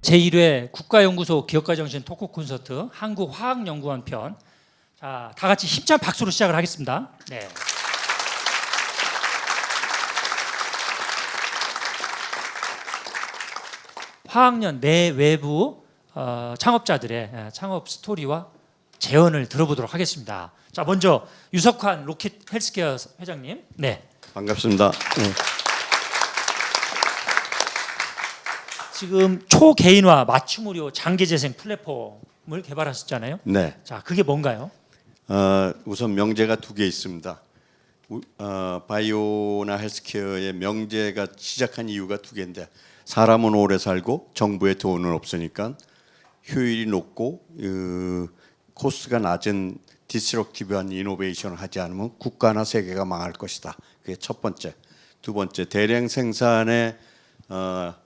제1회 국가연구소 기업가정신 토크 콘서트 한국화학연구원 편. 자, 다 같이 힘찬 박수로 시작을 하겠습니다. 네. 화학연 내 외부 창업자들의 창업 스토리와 재언을 들어보도록 하겠습니다. 자, 먼저 유석환 로켓 헬스케어 회장님. 네. 반갑습니다. 지금 초개인화 맞춤의료 장기재생 플랫폼을 개발하셨잖아요. 네. 자, 그게 뭔가요? 우선 명제가 두 개 있습니다. 바이오나 헬스케어의 명제가 시작한 이유가 두 개인데, 사람은 오래 살고 정부의 돈은 없으니까 효율이 높고 코스트가 낮은 디스럭티브한 이노베이션을 하지 않으면 국가나 세계가 망할 것이다. 그게 첫 번째. 두 번째, 대량 생산에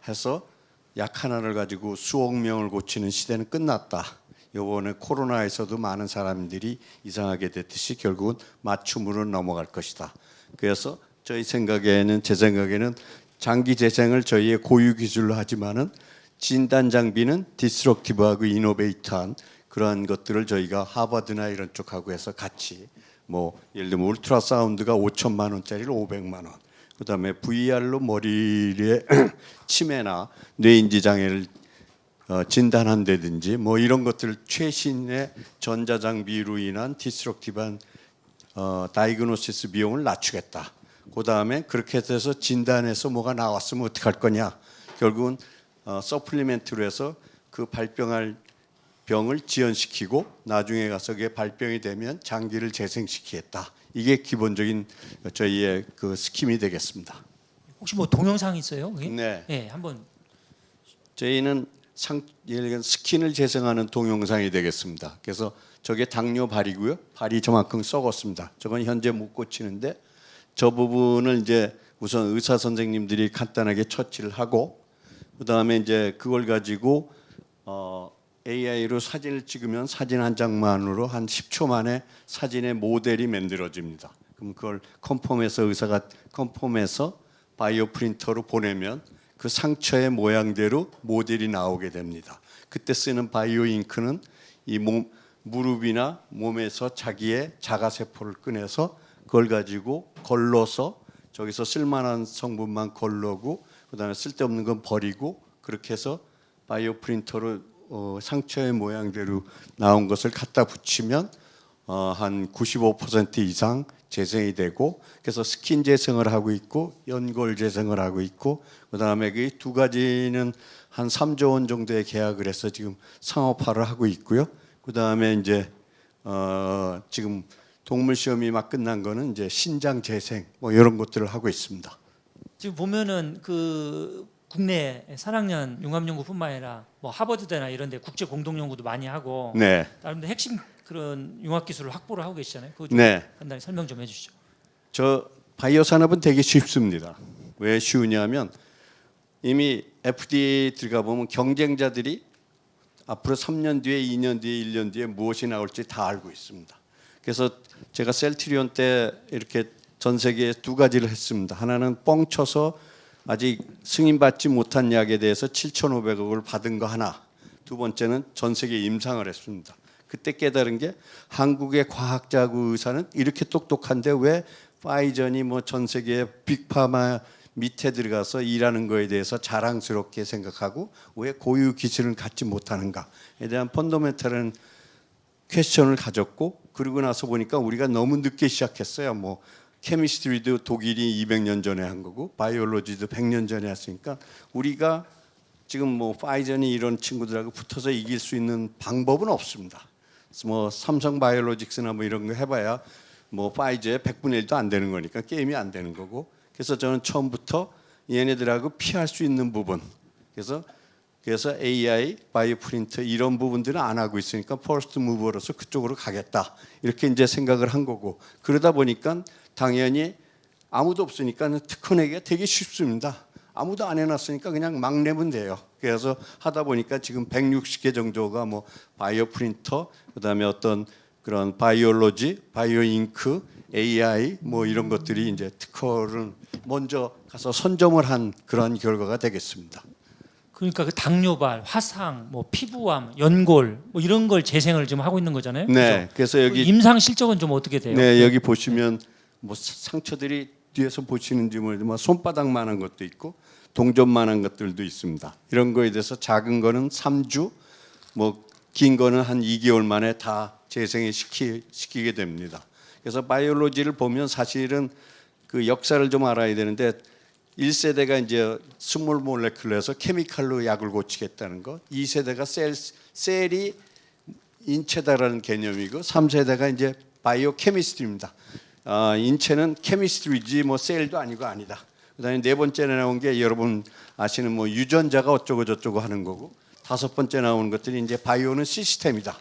해서 약 하나를 가지고 수억 명을 고치는 시대는 끝났다. 이번에 코로나에서도 많은 사람들이 이상하게 됐듯이 결국은 맞춤으로 넘어갈 것이다. 그래서 제 생각에는 장기 재생을 저희의 고유 기술로 하지만은 진단 장비는 디스럭티브하고 이노베이트한 그러한 것들을 저희가 하버드나 이런 쪽하고 해서 같이 뭐 예를 들면 울트라 사운드가 5천만 원짜리를 500만 원. 그다음에 VR로 머리에 치매나 뇌인지 장애를 진단한다든지 뭐 이런 것들 최신의 전자장비로 인한 디스럭티브한 다이그노시스 비용을 낮추겠다. 그다음에 그렇게 해서 진단해서 뭐가 나왔으면 어떡할 거냐. 결국은 서플리멘트로 해서 그 발병할 병을 지연시키고 나중에 가서 그게 발병이 되면 장기를 재생시키겠다. 이게 기본적인 저희의 그 스킴이 되겠습니다. 혹시 뭐 동영상 있어요? 그게? 네. 네, 한번. 저희는 예를 들면 스킨을 재생하는 동영상이 되겠습니다. 그래서 저게 당뇨 발이고요. 발이 저만큼 썩었습니다. 저건 현재 못 고치는데 저 부분을 이제 우선 의사 선생님들이 간단하게 처치를 하고 그다음에 이제 그걸 가지고 AI로 사진을 찍으면 사진 한 장만으로 한 10초 만에 사진의 모델이 만들어집니다. 그럼 그걸 컨펌해서 의사가 컨펌해서 바이오 프린터로 보내면 그 상처의 모양대로 모델이 나오게 됩니다. 그때 쓰는 바이오 잉크는 이 무릎이나 몸에서 자기의 자가세포를 꺼내서 그걸 가지고 걸러서 저기서 쓸만한 성분만 걸러고 그다음에 쓸데없는 건 버리고 그렇게 해서 바이오 프린터로 상처의 모양대로 나온 것을 갖다 붙이면 한 95% 이상 재생이 되고 그래서 스킨 재생을 하고 있고 연골 재생을 하고 있고 그다음에 그 두 가지는 한 3조 원 정도의 계약을 해서 지금 상업화를 하고 있고요. 그다음에 이제 지금 동물 시험이 막 끝난 거는 이제 신장 재생 뭐 이런 것들을 하고 있습니다. 지금 보면은 그 국내 산학연 융합연구뿐만 아니라 뭐 하버드대나 이런데 국제 공동 연구도 많이 하고 네. 다른데 핵심 그런 융합 기술을 확보를 하고 계시잖아요. 그거 좀 네. 간단히 설명 좀 해주시죠. 저 바이오 산업은 되게 쉽습니다. 왜 쉬우냐면 이미 FDA 들어가 보면 경쟁자들이 앞으로 3년 뒤에, 2년 뒤에, 1년 뒤에 무엇이 나올지 다 알고 있습니다. 그래서 제가 셀트리온 때 이렇게 전 세계에 두 가지를 했습니다. 하나는 뻥쳐서 아직 승인받지 못한 약에 대해서 7,500억을 받은 거 하나. 두 번째는 전 세계 임상을 했습니다. 그때 깨달은 게 한국의 과학자하고 의사는 이렇게 똑똑한데 왜 파이전이 뭐 전 세계 빅파마 밑에 들어가서 일하는 거에 대해서 자랑스럽게 생각하고 왜 고유 기술을 갖지 못하는가에 대한 펀더멘털한 퀘스천을 가졌고 그러고 나서 보니까 우리가 너무 늦게 시작했어요. 뭐 케미스트리도 독일이 200년 전에 한 거고 바이올로지도 100년 전에 했으니까 우리가 지금 뭐 파이전이 이런 친구들하고 붙어서 이길 수 있는 방법은 없습니다. 뭐 삼성 바이올로직스나 뭐 이런 거 해봐야 뭐 파이저의 100분의 1도 안 되는 거니까 게임이 안 되는 거고 그래서 저는 처음부터 얘네들하고 피할 수 있는 부분 그래서 AI, 바이오 프린터 이런 부분들은 안 하고 있으니까 퍼스트 무버로서 그쪽으로 가겠다 이렇게 이제 생각을 한 거고 그러다 보니까 당연히 아무도 없으니까 특허 내기가 되게 쉽습니다. 아무도 안 해놨으니까 그냥 막 내면 돼요. 그래서 하다 보니까 지금 160개 정도가 뭐 바이오 프린터, 그다음에 어떤 그런 바이올로지, 바이오 잉크, AI 뭐 이런 것들이 이제 특허를 먼저 가서 선점을 한 그런 결과가 되겠습니다. 그러니까 그 당뇨발, 화상, 뭐 피부암, 연골 뭐 이런 걸 재생을 지금 하고 있는 거잖아요. 네, 그죠? 그래서 여기 임상 실적은 좀 어떻게 돼요? 네, 여기 보시면 뭐 상처들이 뒤에서 보시는지 모르지만 손바닥만한 것도 있고 동전만한 것들도 있습니다. 이런 거에 대해서 작은 거는 3주, 뭐 긴 거는 한 2개월 만에 다 재생을 시키게 됩니다. 그래서 바이올로지를 보면 사실은 그 역사를 좀 알아야 되는데 1세대가 이제 스몰 몰레큘러에서 케미칼로 약을 고치겠다는 거, 2세대가 셀이 인체다라는 개념이고 3세대가 이제 바이오 케미스트리입니다. 인체는 케미스트리지 뭐 셀도 아니고 아니다. 그다음에 네 번째 나온 게 여러분 아시는 뭐 유전자가 어쩌고 저쩌고 하는 거고, 다섯 번째 나오는 것들이 이제 바이오는 시스템이다.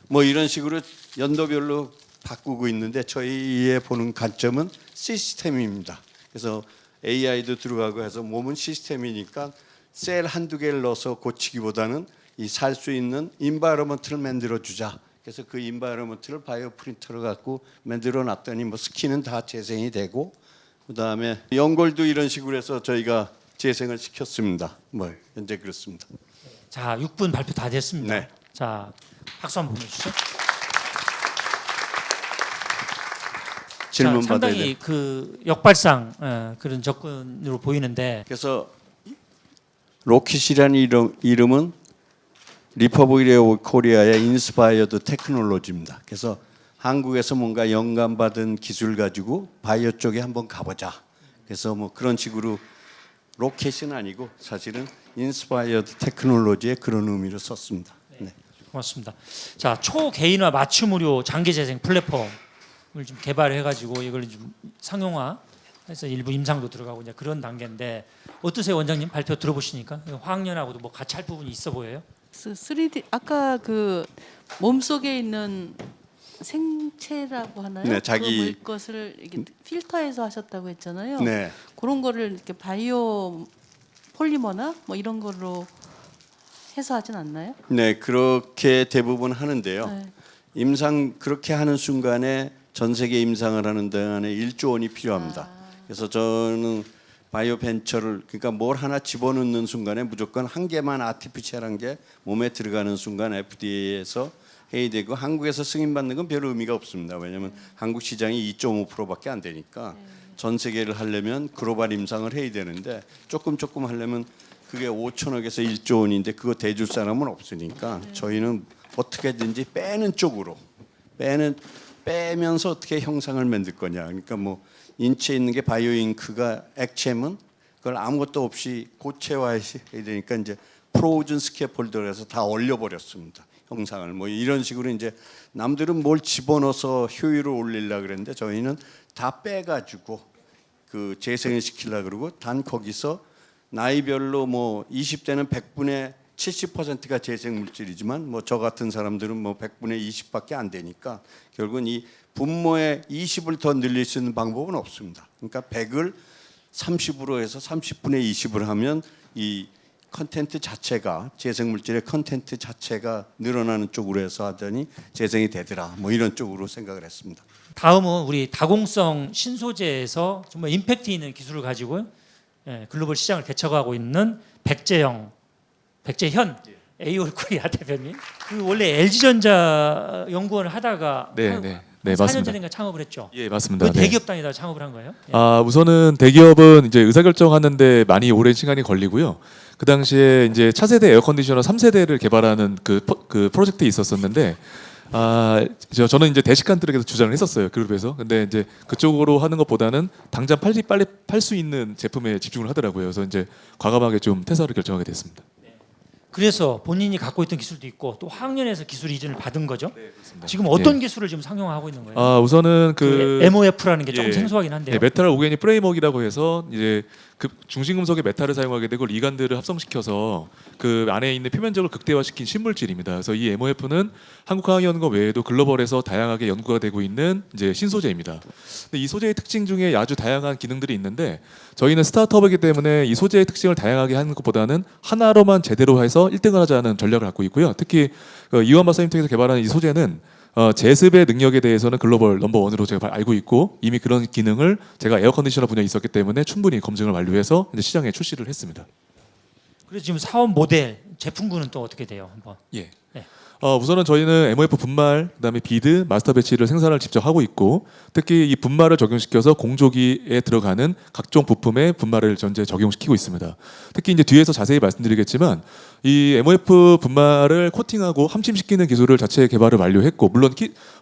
뭐 이런 식으로 연도별로 바꾸고 있는데 저희의 보는 관점은 시스템입니다. 그래서 AI도 들어가고 해서 몸은 시스템이니까 셀 한두 개를 넣어서 고치기보다는 이 살 수 있는 인바이러먼트를 만들어 주자. 그래서 그 인바이러먼트를 바이오 프린터로 갖고 만들어 놨더니 뭐 스킨은 다 재생이 되고, 그다음에 연골도 이런 식으로 해서 저희가 재생을 시켰습니다. 뭐 현재 그렇습니다. 자, 6분 발표 다 됐습니다. 네. 자, 박수 한번 보내주시죠. 질문 자, 받아야 상당히 돼요. 그 역발상 그런 접근으로 보이는데 그래서 로킷이라는 이름은 리퍼블릭 오브 코리아의 인스파이어드 테크놀로지입니다. 그래서 한국에서 뭔가 영감받은 기술 가지고 바이오 쪽에 한번 가보자. 그래서 뭐 그런 식으로 로켓은 아니고 사실은 인스파이어드 테크놀로지의 그런 의미로 썼습니다. 네. 고맙습니다. 자, 초개인화 맞춤 의료 장기 재생 플랫폼을 좀 개발해가지고 이걸 좀 상용화해서 일부 임상도 들어가고 이제 그런 단계인데 어떠세요, 원장님? 발표 들어보시니까 화학연하고도 뭐 같이 할 부분이 있어 보여요? 3D 아까 그 몸속에 있는 생체라고 하나요? 네, 자기- 그 것을 이렇게 필터해서 하셨다고 했잖아요. 네. 그런 거를 이렇게 바이오 폴리머나 뭐 이런 걸로 해서 하진 않나요? 네, 그렇게 대부분 하는데요. 네. 임상 그렇게 하는 순간에 전 세계 임상을 하는 동안에 1조 원이 필요합니다. 그래서 저는 바이오 벤처를 그러니까 뭘 하나 집어넣는 순간에 무조건 한 개만 아티피셜한 게 몸에 들어가는 순간 FDA에서 해야 되고, 한국에서 승인받는 건 별 의미가 없습니다. 왜냐하면 한국 시장이 2.5%밖에 안 되니까 전 세계를 하려면 글로벌 임상을 해야 되는데 조금 하려면 그게 5천억에서 1조 원인데 그거 대줄 사람은 없으니까 저희는 어떻게든지 빼는 쪽으로 빼면서 어떻게 형상을 만들 거냐. 그러니까 뭐 인체에 있는 게 바이오 잉크가 액체면 그걸 아무것도 없이 고체화해야 되니까 이제 프로즌 스캐폴더를 해서 다 얼려버렸습니다. 형상을 뭐 이런 식으로 이제 남들은 뭘 집어넣어서 효율을 올리려고 그랬는데 저희는 다 빼가지고 그 재생을 시키려고 그러고, 단 거기서 나이별로 뭐 20대는 100분의 70%가 재생 물질이지만 뭐 저 같은 사람들은 뭐 100분의 20밖에 안 되니까 결국은 이 분모의 20을 더 늘릴 수 있는 방법은 없습니다. 그러니까 100을 30으로 해서 30분의 20을 하면 이 컨텐트 자체가 재생 물질의 컨텐트 자체가 늘어나는 쪽으로 해서 하더니 재생이 되더라. 뭐 이런 쪽으로 생각을 했습니다. 다음은 우리 다공성 신소재에서 정말 임팩트 있는 기술을 가지고 글로벌 시장을 개척하고 있는 백재현 에이올 코리아 대표님. 그 원래 LG전자 연구원을 하다가 네, 한 네, 4년 맞습니다. 전인가 창업을 했죠. 예, 맞습니다. 그 대기업 다니다 창업을 한 거예요? 예. 우선은 대기업은 이제 의사결정하는데 많이 오랜 시간이 걸리고요. 그 당시에 이제 차세대 에어컨디셔너 3세대를 개발하는 그 프로젝트에 있었었는데, 저는 이제 대식간들에게서 주장을 했었어요, 그룹에서. 근데 이제 그쪽으로 하는 것보다는 당장 빨리 팔 수 있는 제품에 집중을 하더라고요. 그래서 이제 과감하게 좀 퇴사를 결정하게 됐습니다. 그래서 본인이 갖고 있던 기술도 있고 또 학년에서 기술 이전을 받은 거죠. 네, 그렇습니다. 지금 어떤 기술을 지금 상용화하고 있는 거예요? 우선은 그 MOF라는 게 조금 예. 생소하긴 한데요. 네, 메탈 오게닉 프레임워크라고 해서 이제 그 중심금속의 메탈을 사용하게 되고 이간들을 합성시켜서 그 안에 있는 표면적을 극대화시킨 신물질입니다. 그래서 이 MOF는 한국화학연구원 외에도 글로벌에서 다양하게 연구가 되고 있는 이제 신소재입니다. 근데 이 소재의 특징 중에 아주 다양한 기능들이 있는데 저희는 스타트업이기 때문에 이 소재의 특징을 다양하게 하는 것보다는 하나로만 제대로 해서 1등을 하자는 전략을 갖고 있고요. 특히 이완바 사이언텍에서 개발한 이 소재는 제습의 능력에 대해서는 글로벌 넘버원으로 제가 알고 있고 이미 그런 기능을 제가 에어컨디셔너 분야에 있었기 때문에 충분히 검증을 완료해서 이제 시장에 출시를 했습니다. 그래서 지금 사업 모델 제품군은 또 어떻게 돼요? 한번. 예. 네. 우선은 저희는 MOF 분말, 그다음에 비드, 마스터 배치를 생산을 직접 하고 있고, 특히 이 분말을 적용시켜서 공조기에 들어가는 각종 부품에 분말을 전제 적용시키고 있습니다. 특히 이제 뒤에서 자세히 말씀드리겠지만 이 MOF 분말을 코팅하고 함침시키는 기술을 자체 개발을 완료했고, 물론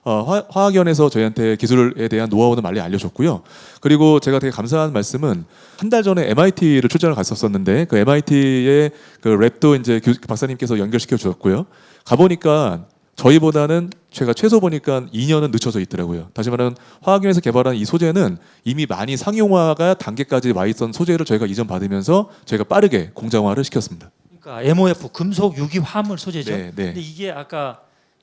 화학연에서 저희한테 기술에 대한 노하우는 많이 알려줬고요. 그리고 제가 되게 감사한 말씀은 한 달 전에 MIT를 출장을 갔었었는데 그 MIT의 그 랩도 이제 박사님께서 연결시켜 주셨고요. 가보니까 저희보다는 제가 최소 보니까 2년은 늦춰져 있더라고요. 다시 말하면 화학연에서 개발한 이 소재는 이미 많이 상용화가 단계까지 와 있던 소재를 저희가 이전 받으면서 저희가 빠르게 공장화를 시켰습니다. 그러니까 MOF 금속 유기 화물 소재죠. 네, 네. 근데 이게 아까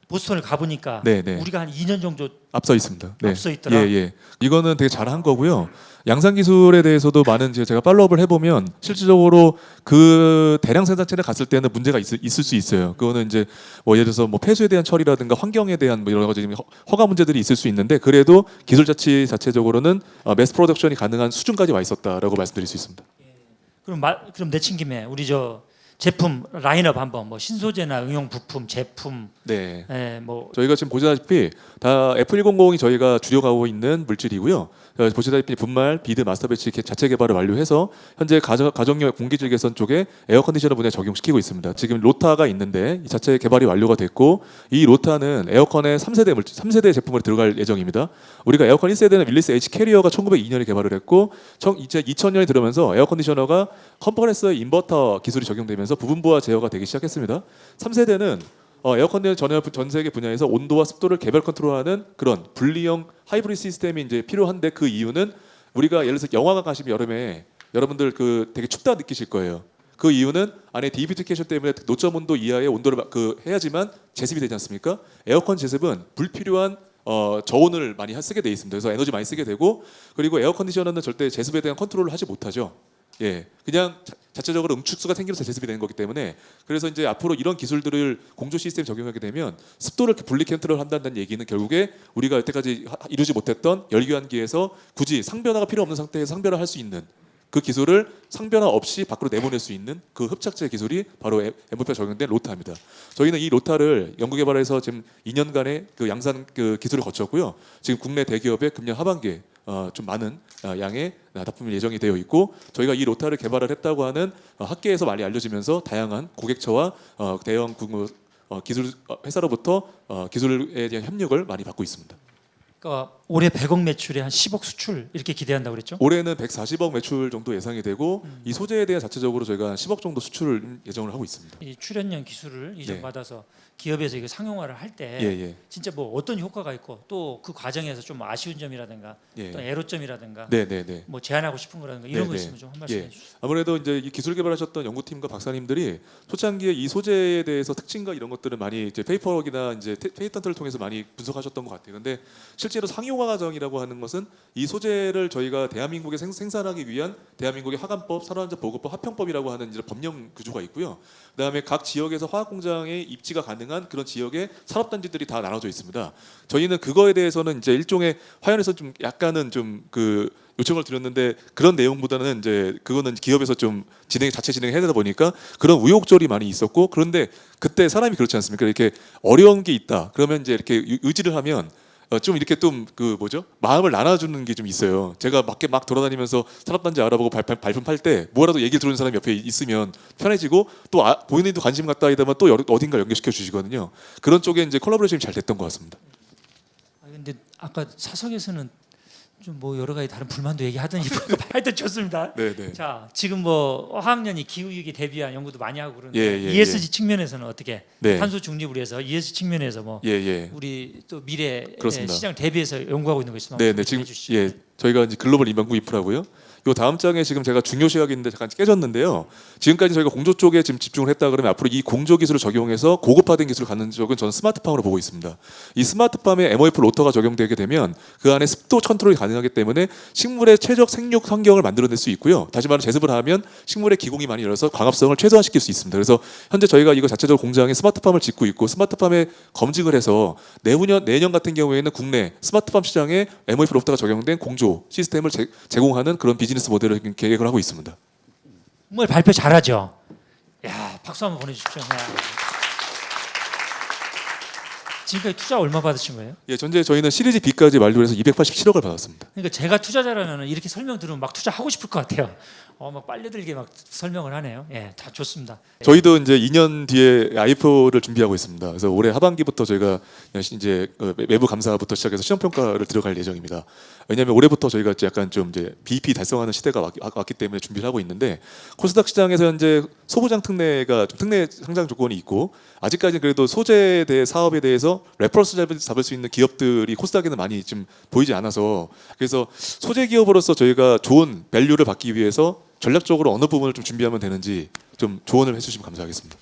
보스턴을 가보니까 네, 네. 우리가 한 2년 정도 앞서 있습니다. 네. 앞서 있더라. 예, 예. 이거는 되게 잘한 거고요. 양산 기술에 대해서도 많은 제가 팔로우업을 해보면 실질적으로 그 대량 생산체를 갔을 때는 문제가 있을 수 있어요. 그거는 이제 뭐 예를 들어서 뭐 폐수에 대한 처리라든가 환경에 대한 뭐 여러 가지 허가 문제들이 있을 수 있는데 그래도 기술 자체적으로는 매스 프로덕션이 가능한 수준까지 와 있었다라고 말씀드릴 수 있습니다. 그럼 내친 김에 우리 저 제품 라인업 한번 뭐 신소재나 응용 부품 제품 네. 뭐 저희가 지금 보시다시피 다 F100이 저희가 주력하고 있는 물질이고요. 보시다시피 분말, 비드, 마스터 배치 자체 개발을 완료해서 현재 가정용 공기질 개선 쪽에 에어 컨디셔너 분야에 적용시키고 있습니다. 지금 로타가 있는데 이 자체 개발이 완료가 됐고 이 로타는 에어컨의 3세대 제품으로 들어갈 예정입니다. 우리가 에어컨 1세대는 윌리스 H 캐리어가 1902년에 개발을 했고 이제 2000년이 들어오면서 에어 컨디셔너가 컴퍼레서 인버터 기술이 적용되면서 부분부하 제어가 되기 시작했습니다. 3세대는 에어컨디션 전 세계 분야에서 온도와 습도를 개별 컨트롤하는 그런 분리형 하이브리드 시스템이 이제 필요한데 그 이유는 우리가 예를 들어서 영화관 가시면 여름에 여러분들 그 되게 춥다 느끼실 거예요. 그 이유는 안에 디비티케이션 때문에 노점 온도 이하의 온도를 해야지만 제습이 되지 않습니까? 에어컨 제습은 불필요한 저온을 많이 쓰게 돼 있습니다. 그래서 에너지 많이 쓰게 되고 그리고 에어 컨디셔너는 절대 제습에 대한 컨트롤을 하지 못하죠. 예, 그냥 자체적으로 응축수가 생기면서 제습이 되는 거기 때문에 그래서 이제 앞으로 이런 기술들을 공조 시스템 적용하게 되면 습도를 분리 컨트롤 한다는 얘기는 결국에 우리가 여태까지 이루지 못했던 열교환기에서 굳이 상변화가 필요 없는 상태에서 상변화할 수 있는 그 기술을 상변화 없이 밖으로 내보낼 수 있는 그 흡착제 기술이 바로 MOF가 적용된 로타입니다. 저희는 이 로타를 연구개발해서 지금 2년간의 그 양산 그 기술을 거쳤고요. 지금 국내 대기업에 금년 하반기에 좀 많은 양의 납품이 예정이 되어 있고 저희가 이 로타를 개발을 했다고 하는 학계에서 많이 알려지면서 다양한 고객처와 대형 기술 회사로부터 기술에 대한 협력을 많이 받고 있습니다. 그러니까 올해 100억 매출에 한 10억 수출 이렇게 기대한다고 그랬죠? 올해는 140억 매출 정도 예상이 되고 이 소재에 대해 자체적으로 저희가 한 10억 정도 수출을 예정을 하고 있습니다. 이 출연형 기술을 이전받아서 기업에서 이거 상용화를 할 때 예. 진짜 뭐 어떤 효과가 있고 또 그 과정에서 좀 아쉬운 점이라든가 예. 또 애로점이라든가 네. 뭐 제안하고 싶은 거라든가 이런 거 네, 있으면 좀 한 말씀 예. 해주세요. 아무래도 이제 이 기술 개발하셨던 연구팀과 박사님들이 초창기에 이 소재에 대해서 특징과 이런 것들을 많이 이제 페이퍼워크나 이제 페이턴트를 통해서 많이 분석하셨던 것 같아요. 근데 실제로 상용화 과정이라고 하는 것은 이 소재를 저희가 대한민국에 생산하기 위한 대한민국의 화관법, 산업안전보건법, 화평법이라고 하는 이제 법령 구조가 있고요. 그다음에 각 지역에서 화학 공장의 입지가 가능한 그런 지역의 산업단지들이 다 나눠져 있습니다. 저희는 그거에 대해서는 이제 일종의 화연에서 좀 약간은 좀 그 요청을 드렸는데 그런 내용보다는 이제 그거는 기업에서 좀 자체 진행해야 되다 보니까 그런 우여곡절이 많이 있었고 그런데 그때 사람이 그렇지 않습니까? 이렇게 어려운 게 있다. 그러면 이제 이렇게 의지를 하면 좀 이렇게 좀 그 뭐죠? 마음을 나눠주는 게 좀 있어요. 제가 밖에 막 돌아다니면서 산업단지 알아보고 발품 팔 때 뭐라도 얘기 들어주는 사람이 옆에 있으면 편해지고 또 본인도 관심 갖다 하다면 또 어딘가 연결시켜 주시거든요. 그런 쪽에 이제 콜라보레이션이 잘 됐던 것 같습니다. 근데 아까 사석에서는 좀 뭐 여러 가지 다른 불만도 얘기하더니 하여튼 좋습니다. 네. 자 지금 뭐 화학연이 기후위기 대비한 연구도 많이 하고 그러는데 예. ESG 측면에서는 어떻게 네. 탄소 중립을 위해서 ESG 측면에서 뭐 예. 우리 또 미래 그렇습니다. 시장 대비해서 연구하고 있는 거 있으면 네, 지금 해주시죠. 저희가 이제 글로벌 인반구 인프라고요. 요 다음 장에 지금 제가 중요 시각이 있는데 잠깐 깨졌는데요. 지금까지 저희가 공조 쪽에 지금 집중을 했다 그러면 앞으로 이 공조 기술을 적용해서 고급화된 기술을 갖는 쪽은 저는 스마트팜으로 보고 있습니다. 이 스마트팜에 MOF 로터가 적용되게 되면 그 안에 습도 컨트롤이 가능하기 때문에 식물의 최적 생육 환경을 만들어낼 수 있고요. 다시 말해 제습을 하면 식물의 기공이 많이 열어서 광합성을 최소화시킬 수 있습니다. 그래서 현재 저희가 이거 자체적으로 공장에 스마트팜을 짓고 있고 스마트팜에 검증을 해서 내년 같은 경우에는 국내 스마트팜 시장에 MOF 로터가 적용된 공조 시스템을 제공하는 그런 비즈니스 모델을 계획을 하고 있습니다. 정말 발표 잘하죠. 야, 박수 한번 보내주십시오. 야. 지금까지 투자 얼마 받으신 거예요? 예, 전제 저희는 시리즈 B까지 만료해서 287억을 받았습니다. 그러니까 제가 투자자라면 이렇게 설명 들으면 막 투자하고 싶을 것 같아요. 막 빨려들게 막 설명을 하네요. 예, 다 좋습니다. 저희도 이제 2년 뒤에 IPO를 준비하고 있습니다. 그래서 올해 하반기부터 저희가 이제 외부 감사부터 시작해서 시험 평가를 들어갈 예정입니다. 왜냐하면 올해부터 저희가 이제 약간 좀 이제 BEP 달성하는 시대가 왔기 때문에 준비를 하고 있는데 코스닥 시장에서 현재 소부장 특례가 좀 특례 상장 조건이 있고 아직까지 그래도 소재에 대해 사업에 대해서 레퍼런스 잡을 수 있는 기업들이 코스닥에는 많이 지금 보이지 않아서 그래서 소재 기업으로서 저희가 좋은 밸류를 받기 위해서 전략적으로 어느 부분을 좀 준비하면 되는지 좀 조언을 해주시면 감사하겠습니다.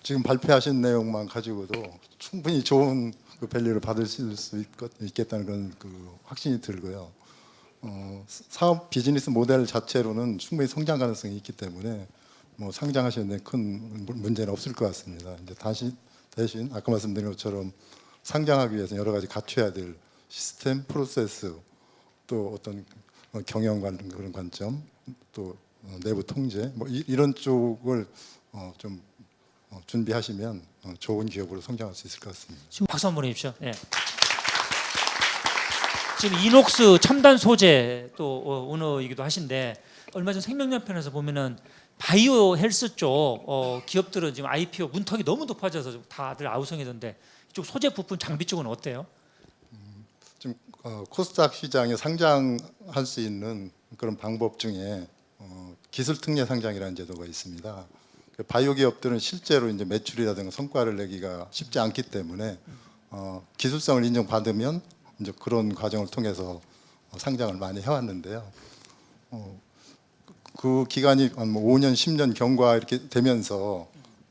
지금 발표하신 내용만 가지고도 충분히 좋은 그 밸류를 받을 수 있겠다는 그런 그 확신이 들고요. 사업 비즈니스 모델 자체로는 충분히 성장 가능성이 있기 때문에 뭐 상장하시는 데 큰 문제는 없을 것 같습니다. 이제 대신 아까 말씀드린 것처럼 상장하기 위해서 여러 가지 갖춰야 될 시스템, 프로세스, 또 어떤 경영 그런 관점, 또 내부 통제, 뭐 이런 쪽을 좀 준비하시면 좋은 기업으로 성장할 수 있을 것 같습니다. 지금 박수 한번 보내주십시오. 예. 지금 이녹스 첨단 소재 또 오너이기도 하신데 얼마 전 생명연편에서 보면은 바이오 헬스 쪽 기업들은 지금 IPO 문턱이 너무 높아져서 좀 다들 아우성이던데 이쪽 소재 부품 장비 쪽은 어때요? 지금 코스닥 시장에 상장할 수 있는 그런 방법 중에 기술 특례 상장이라는 제도가 있습니다. 바이오 기업들은 실제로 이제 매출이라든가 성과를 내기가 쉽지 않기 때문에 기술성을 인정받으면 이제 그런 과정을 통해서 상장을 많이 해왔는데요. 그 기간이 한 5년, 10년 경과 이렇게 되면서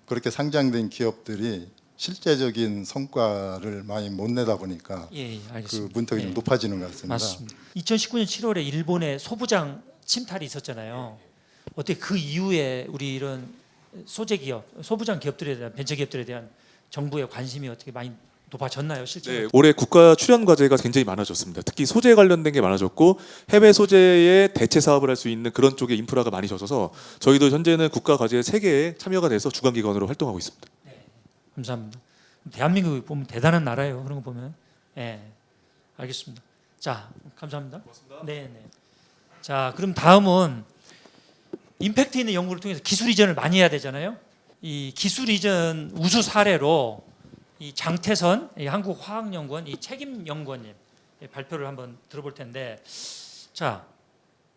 그렇게 상장된 기업들이 실제적인 성과를 많이 못 내다 보니까 예, 그 알겠습니다. 문턱이 좀 높아지는 것 같습니다. 맞습니다. 2019년 7월에 일본의 소부장 침탈이 있었잖아요. 어떻게 그 이후에 우리 이런 소재 기업, 소부장 기업들에 대한 벤처 기업들에 대한 정부의 관심이 어떻게 많이 높아졌나요, 실제로? 네, 올해 국가 출연 과제가 굉장히 많아졌습니다. 특히 소재 관련된 게 많아졌고 해외 소재의 대체 사업을 할 수 있는 그런 쪽의 인프라가 많이 져서 저희도 현재는 국가 과제 3개에 참여가 돼서 주관 기관으로 활동하고 있습니다. 감사합니다. 대한민국이 보면 대단한 나라예요. 그런 거 보면. 예, 알겠습니다. 자, 감사합니다. 고맙습니다. 네. 자, 그럼 다음은 임팩트 있는 연구를 통해서 기술 이전을 많이 해야 되잖아요. 이 기술 이전 우수 사례로 이 장태선 이 한국화학연구원 이 책임연구원님 발표를 한번 들어볼 텐데, 자,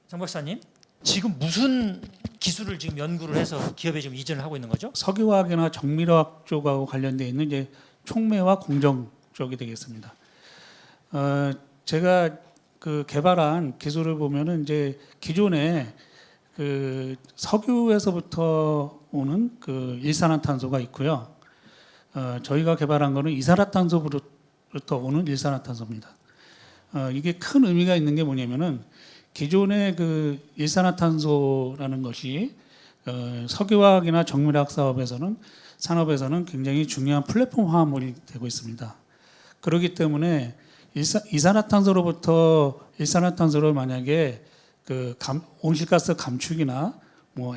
장 박사님, 지금 무슨 기술을 지금 연구를 해서 기업에 지금 이전을 하고 있는 거죠? 석유화학이나 정밀화학 쪽하고 관련되어 있는 이제 촉매와 공정 쪽이 되겠습니다. 제가 그 개발한 기술을 보면은 이제 기존에 그 석유에서부터 오는 그 일산화탄소가 있고요. 저희가 개발한 거는 이산화탄소부터 오는 일산화탄소입니다. 이게 큰 의미가 있는 게 뭐냐면은 기존의 그 일산화탄소라는 것이 석유화학이나 정밀화학 산업에서는 굉장히 중요한 플랫폼 화합물이 되고 있습니다. 그렇기 때문에 이산화탄소로부터 일산화탄소를 만약에 그 온실가스 감축이나 뭐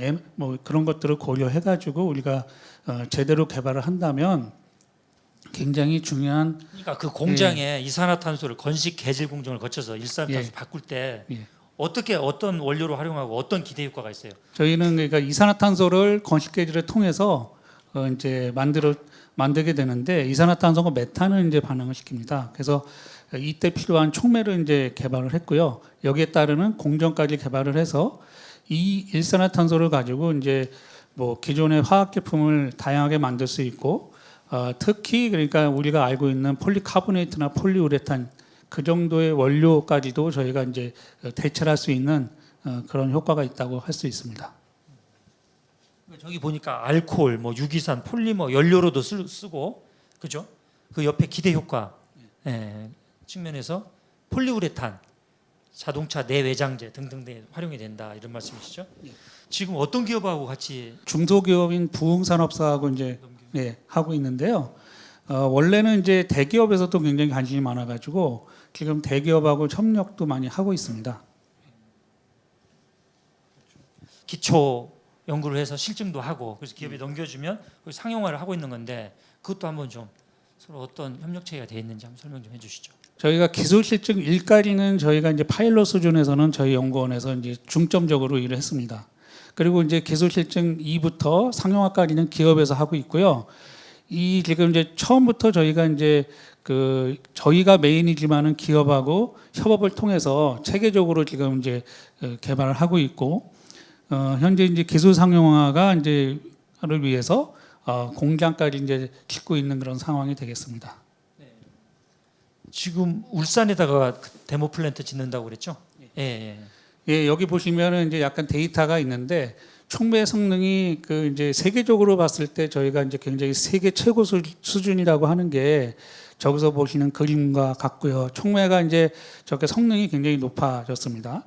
그런 것들을 고려해가지고 우리가 제대로 개발을 한다면 굉장히 중요한. 그러니까 그 공장에 이산화탄소를 건식 개질 공정을 거쳐서 일산화탄소 바꿀 때 어떤 원료로 활용하고 어떤 기대 효과가 있어요? 저희는 그러니까 이산화탄소를 건식계질을 통해서 이제 만들게 되는데 이산화탄소가 메탄을 이제 반응을 시킵니다. 그래서 이때 필요한 촉매를 이제 개발을 했고요. 여기에 따르는 공정까지 개발을 해서 이 일산화탄소를 가지고 이제 뭐 기존의 화학 제품을 다양하게 만들 수 있고 특히 그러니까 우리가 알고 있는 폴리카보네이트나 폴리우레탄 그 정도의 원료까지도 저희가 이제 대체할 수 있는 그런 효과가 있다고 할 수 있습니다. 저기 보니까 알코올, 뭐 유기산, 폴리머 연료로도 쓰고, 그죠? 그 옆에 기대 효과 측면에서 폴리우레탄, 자동차 내외장재 등등 활용이 된다 이런 말씀이시죠? 지금 어떤 기업하고 같이 중소기업인 부흥산업사하고 이제 하고 있는데요. 원래는 이제 대기업에서도 굉장히 관심이 많아가지고 지금 대기업하고 협력도 많이 하고 있습니다. 기초 연구를 해서 실증도 하고 그래서 기업에 넘겨주면 그걸 상용화를 하고 있는 건데 그것도 한번 좀 서로 어떤 협력 체계가 돼 있는지 한번 설명 좀 해주시죠. 저희가 기술 실증 1까지는 저희가 이제 파일럿 수준에서는 저희 연구원에서 이제 중점적으로 일을 했습니다. 그리고 이제 기술 실증 2부터 상용화까지는 기업에서 하고 있고요. 이 지금 이제 처음부터 저희가 이제 그 저희가 메인이지만은 기업하고 협업을 통해서 체계적으로 지금 이제 개발을 하고 있고 현재 이제 기술 상용화가 이제를 위해서 공장까지 이제 짓고 있는 그런 상황이 되겠습니다. 지금 울산에다가 그 데모 플랜트 짓는다고 그랬죠? 예. 예, 여기 보시면은 이제 약간 데이터가 있는데 촉매 성능이 그 이제 세계적으로 봤을 때 저희가 이제 굉장히 세계 최고 수준이라고 하는 게 저기서 보시는 그림과 같고요. 촉매가 이제 저렇게 성능이 굉장히 높아졌습니다.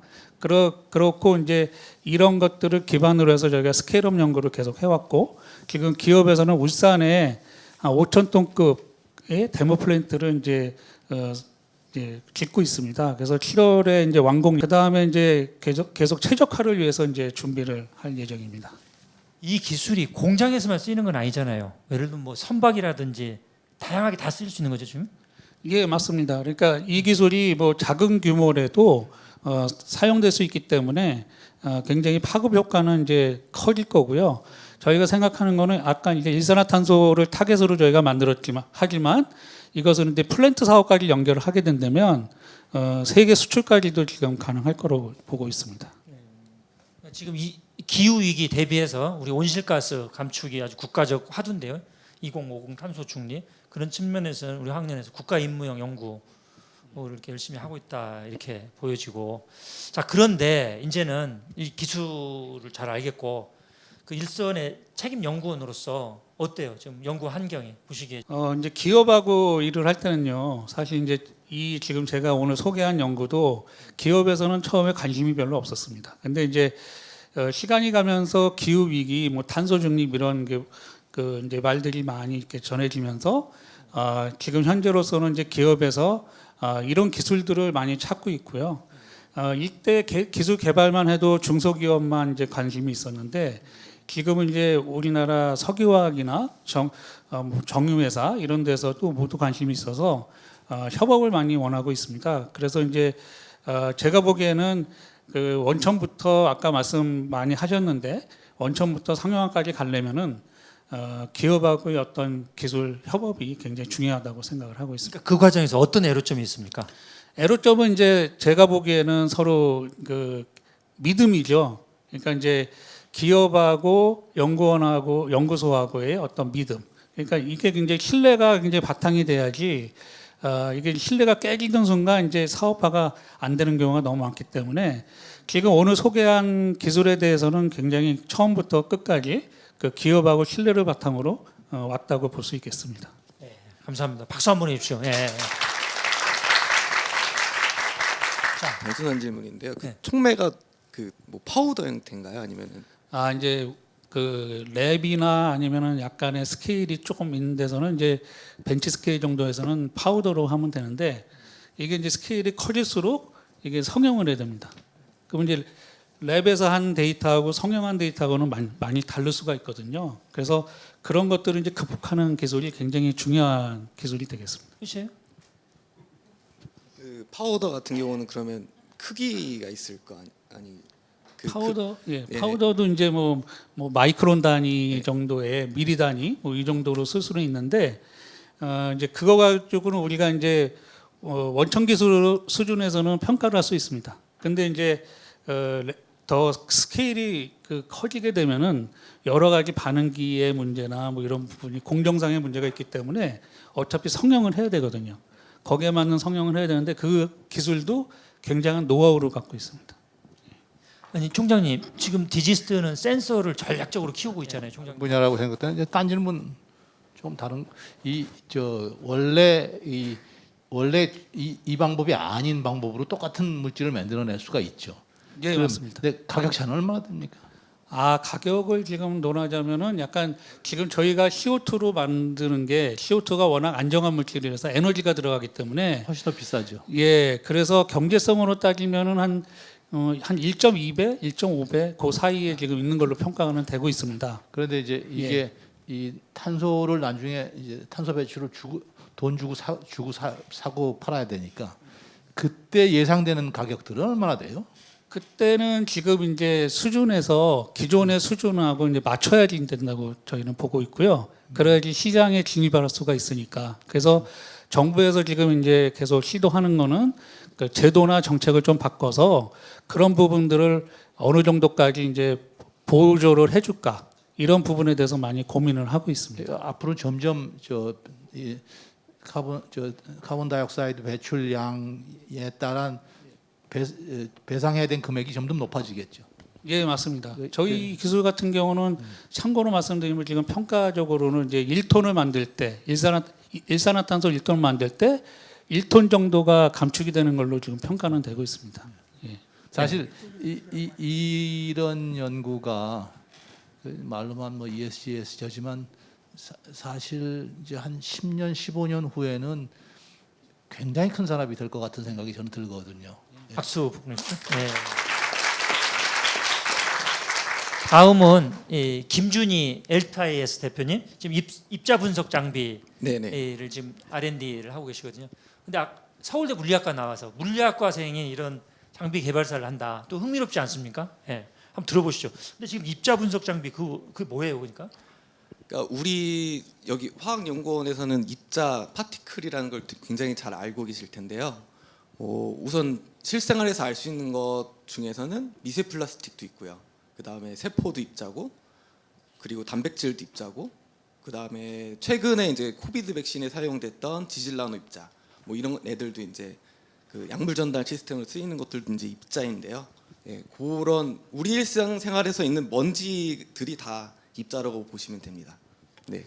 그렇고 이제 이런 것들을 기반으로 해서 저희가 스케일업 연구를 계속 해왔고 지금 기업에서는 울산에 한 5,000톤급의 데모 플랜트를 이제 짓고 있습니다. 그래서 7월에 이제 완공. 그 다음에 이제 계속 최적화를 위해서 이제 준비를 할 예정입니다. 이 기술이 공장에서만 쓰이는 건 아니잖아요. 예를 들면 뭐 선박이라든지 다양하게 다 쓸 수 있는 거죠 지금? 예, 맞습니다. 그러니까 이 기술이 뭐 작은 규모라도 사용될 수 있기 때문에 굉장히 파급 효과는 이제 커질 거고요. 저희가 생각하는 거는 아까 이제 일산화탄소를 타겟으로 저희가 하지만 이것은 이제 플랜트 사업까지 연결을 하게 된다면 세계 수출까지도 지금 가능할 거라고 보고 있습니다. 지금 이 기후 위기 대비해서 우리 온실가스 감축이 아주 국가적 화두인데요. 2050 탄소 중립 그런 측면에서는 우리 학년에서 국가 임무형 연구를 이렇게 열심히 하고 있다 이렇게 보여지고 자 그런데 이제는 이 기술을 잘 알겠고 그 일선의 책임 연구원으로서 어때요? 지금 연구 환경이 보시기에 이제 기업하고 일을 할 때는요. 사실 이제 이 지금 제가 오늘 소개한 연구도 기업에서는 처음에 관심이 별로 없었습니다. 근데 이제 시간이 가면서 기후 위기, 뭐 탄소 중립 이런 그 이제 말들이 많이 이렇게 전해지면서 지금 현재로서는 이제 기업에서 이런 기술들을 많이 찾고 있고요. 이때 기술 개발만 해도 중소기업만 이제 관심이 있었는데 지금은 이제 우리나라 석유화학이나 정유회사 이런 데서도 모두 관심이 있어서 협업을 많이 원하고 있습니다. 그래서 이제 제가 보기에는 그 원천부터 아까 말씀 많이 하셨는데 원천부터 상용화까지 가려면은 기업하고의 어떤 기술 협업이 굉장히 중요하다고 생각을 하고 있습니다. 그러니까 그 과정에서 어떤 애로점이 있습니까? 애로점은 이제 제가 보기에는 서로 그 믿음이죠. 그러니까 이제 기업하고 연구원하고 연구소하고의 어떤 믿음. 그러니까 이게 굉장히 신뢰가 굉장히 바탕이 돼야지 이게 신뢰가 깨지는 순간 이제 사업화가 안 되는 경우가 너무 많기 때문에 지금 오늘 소개한 기술에 대해서는 굉장히 처음부터 끝까지 그 기업하고 신뢰를 바탕으로 왔다고 볼 수 있겠습니다. 네, 감사합니다. 박수 한번 해주십시오. 예. 단순한 질문인데요. 그 네. 촉매가 그 뭐 파우더 형태인가요? 아니면은 이제 그 랩이나 아니면은 약간의 스케일이 조금 있는 데서는 이제 벤치 스케일 정도에서는 파우더로 하면 되는데 이게 이제 스케일이 커질수록 이게 성형을 해야 됩니다. 그럼 이제 랩에서 한 데이터하고 성형한 데이터하고는 많이 다를 수가 있거든요. 그래서 그런 것들을 이제 극복하는 기술이 굉장히 중요한 기술이 되겠습니다. 끝이에요? 그 파우더 같은 경우는 그러면 크기가 있을 거 아니 파우더, 예. 파우더도 이제 뭐 마이크론 단위 정도의 미리 단위 뭐 이 정도로 쓸 수는 있는데 이제 그거 가지고는 우리가 이제 원천 기술 수준에서는 평가를 할 수 있습니다. 근데 이제 더 스케일이 그 커지게 되면은 여러 가지 반응기의 문제나 뭐 이런 부분이 공정상의 문제가 있기 때문에 어차피 성형을 해야 되거든요. 거기에 맞는 성형을 해야 되는데 그 기술도 굉장한 노하우를 갖고 있습니다. 아니 총장님 지금 디지스트는 센서를 전략적으로 키우고 있잖아요, 총장님. 분야라고 생각되는 이제 딴 질문 좀 다른 원래 이 방법이 아닌 방법으로 똑같은 물질을 만들어낼 수가 있죠. 예, 맞습니다. 근데 가격 차는 얼마나 됩니까? 가격을 지금 논하자면은 약간 지금 저희가 CO2로 만드는 게 CO2가 워낙 안정한 물질이라서 에너지가 들어가기 때문에 훨씬 더 비싸죠. 예, 그래서 경제성으로 따지면은 한 한 1.2배, 1.5배 그 사이에 지금 있는 걸로 평가는 되고 있습니다. 그런데 이제 이게 이 탄소를 나중에 이제 탄소 배출을 돈 주고 사고 팔아야 되니까 그때 예상되는 가격들은 얼마나 돼요? 그때는 지금 이제 수준에서 기존의 수준하고 이제 맞춰야지 된다고 저희는 보고 있고요. 그래야지 시장에 진입할 수가 있으니까. 그래서 정부에서 지금 이제 계속 시도하는 거는 그 제도나 정책을 좀 바꿔서 그런 부분들을 어느 정도까지 이제 보조를 해줄까 이런 부분에 대해서 많이 고민을 하고 있습니다. 앞으로 점점 이 카본 다이옥사이드 배출량에 따른 배상해야 된 금액이 점점 높아지겠죠. 예, 맞습니다. 저희 기술 같은 경우는 참고로 말씀드리면 지금 평가적으로는 이제 1톤을 만들 때 일산화탄소 1톤을 만들 때 1톤 정도가 감축이 되는 걸로 지금 평가는 되고 있습니다. 예. 사실 이런 연구가 말로만 뭐 ESGS 저지만 사실 이제 한 10년, 15년 후에는 굉장히 큰 산업이 될 것 같은 생각이 저는 들거든요. 박수 보내주시죠. 네. 다음은 김준희 엘타이에스 대표님 지금 입자 분석 장비를 네네. 지금 R&D를 하고 계시거든요. 근데 서울대 물리학과 나와서 물리학과생이 이런 장비 개발사를 한다. 또 흥미롭지 않습니까? 예. 한번 들어보시죠. 근데 지금 입자 분석 장비 그 뭐예요, 그러니까? 그러니까 우리 여기 화학연구원에서는 입자 파티클이라는 걸 굉장히 잘 알고 계실 텐데요. 우선 실생활에서 알 수 있는 것 중에서는 미세 플라스틱도 있고요. 그 다음에 세포도 입자고, 그리고 단백질도 입자고, 그 다음에 최근에 이제 코비드 백신에 사용됐던 지질나노 입자, 뭐 이런 애들도 이제 그 약물 전달 시스템으로 쓰이는 것들도 이제 입자인데요. 예, 그런 우리 일상생활에서 있는 먼지들이 다 입자라고 보시면 됩니다. 네.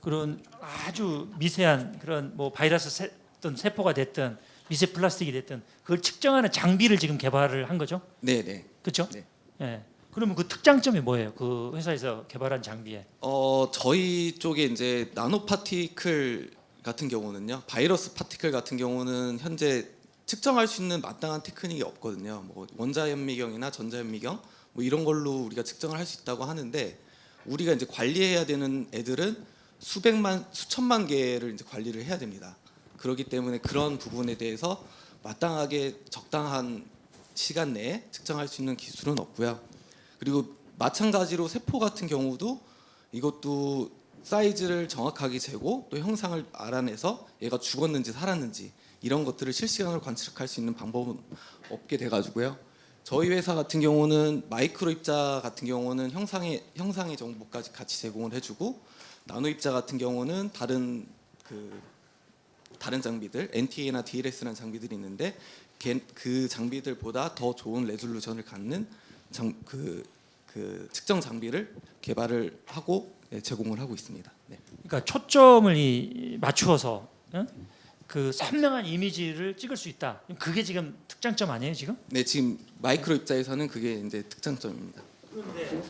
그런 아주 미세한 그런 뭐 바이러스 어떤 세포가 됐든 미세 플라스틱이 됐든 그걸 측정하는 장비를 지금 개발을 한 거죠? 네네. 그렇죠? 네. 예. 그러면 그 특장점이 뭐예요? 그 회사에서 개발한 장비에? 저희 쪽에 이제 나노 파티클 같은 경우는요, 바이러스 파티클 같은 경우는 현재 측정할 수 있는 마땅한 테크닉이 없거든요. 뭐 원자현미경이나 전자현미경 뭐 이런 걸로 우리가 측정을 할 수 있다고 하는데, 우리가 이제 관리해야 되는 애들은 수백만, 수천만 개를 이제 관리를 해야 됩니다. 그렇기 때문에 그런 부분에 대해서 마땅하게 적당한 시간 내에 측정할 수 있는 기술은 없고요. 그리고 마찬가지로 세포 같은 경우도 이것도 사이즈를 정확하게 재고 또 형상을 알아내서 얘가 죽었는지 살았는지 이런 것들을 실시간으로 관측할 수 있는 방법은 없게 돼가지고요. 저희 회사 같은 경우는 마이크로 입자 같은 경우는 형상의 정보까지 같이 제공을 해주고, 나노 입자 같은 경우는 다른 장비들, NTA나 DLS라는 장비들이 있는데 그 장비들보다 더 좋은 레졸루션을 갖는 측정 장비를 개발을 하고 제공을 하고 있습니다. 네. 그러니까 초점을 맞추어서 그 선명한 이미지를 찍을 수 있다. 그게 지금 특장점 아니에요, 지금? 네, 지금 마이크로 입자에서는 그게 이제 특장점입니다. 그런데